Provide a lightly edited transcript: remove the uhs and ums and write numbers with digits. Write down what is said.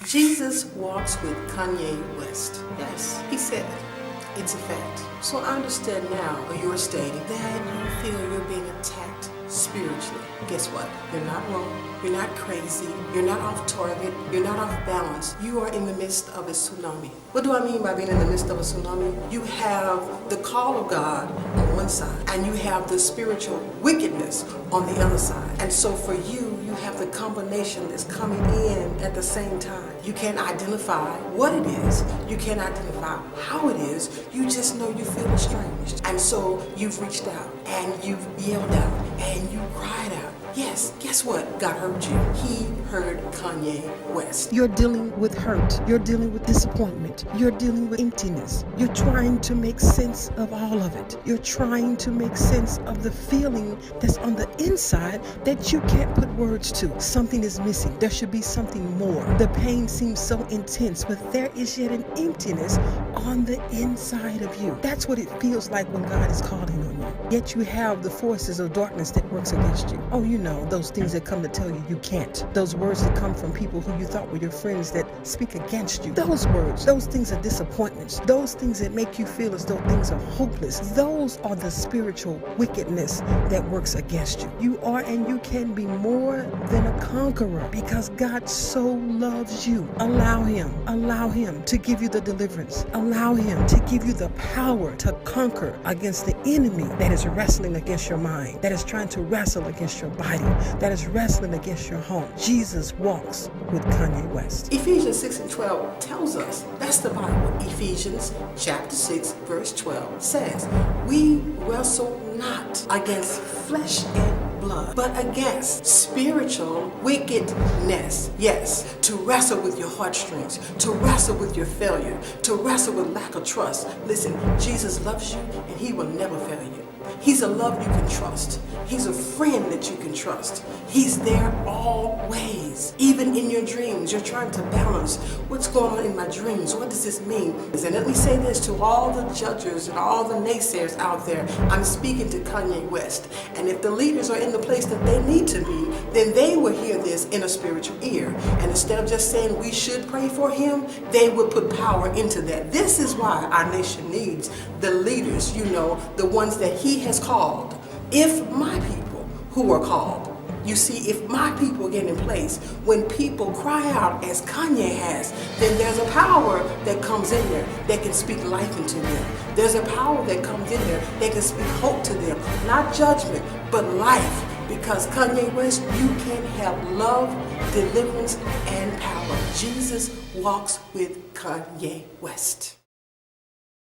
Jesus walks with Kanye West. Yes, he said it. It's a fact. So I understand now, or you're stating, that you feel you're being attacked spiritually. Guess what? You're not wrong. You're not crazy. You're not off target. You're not off balance. You are in the midst of a tsunami. What do I mean by being in the midst of a tsunami? You have the call of God on one side, and you have the spiritual wickedness on the other side. And so for you, you have the combination that's coming in at the same time. You can't identify what it is. You can't identify how it is. You just know you feel estranged. And so you've reached out, and you've yelled out, and you cried out. Yes, guess what? God heard you. He heard Kanye West. You're dealing with hurt. You're dealing with disappointment. You're dealing with emptiness. You're trying to make sense of all of it. You're trying to make sense of the feeling that's on the inside that you can't put words to. Something is missing. There should be something more. The pain seems so intense, but there is yet an emptiness on the inside of you. That's what it feels like when God is calling on you. Yet you have the forces of darkness that works against you. Oh, you know, those things that come to tell you you can't. Those words that come from people who you thought were your friends that speak against you. Those words, those things are disappointments. Those things that make you feel as though things are hopeless. Those are the spiritual wickedness that works against you. You are and you can be more than a conqueror because God so loves you. Allow him to give you the deliverance. Allow him to give you the power to conquer against the enemy that is wrestling against your mind, that is trying to wrestle against your body, that is wrestling against your home. Jesus walks with Kanye West. Ephesians 6:12 tells us, that's the Bible. Ephesians chapter 6 verse 12 says, we wrestle not against flesh and blood, but against spiritual wickedness. Yes, to wrestle with your heartstrings, to wrestle with your failure, to wrestle with lack of trust. Listen, Jesus loves you and he will never fail you. He's a love you can trust. He's a friend that you can trust. He's there always. Even in your dreams, you're trying to balance what's going on in my dreams. What does this mean? And let me say this to all the judges and all the naysayers out there. I'm speaking to Kanye West. And if the leaders are in the place that they need to be, then they will hear this in a spiritual ear. And instead of just saying we should pray for him, they will put power into that. This is why our nation needs the leaders, you know, the ones that he has called. If my people who are called, you see, if my people get in place, when people cry out as Kanye has, then there's a power that comes in there that can speak life into them. There's a power that comes in there that can speak hope to them. Not judgment, but life. Because Kanye West, you can have love, deliverance, and power. Jesus walks with Kanye West.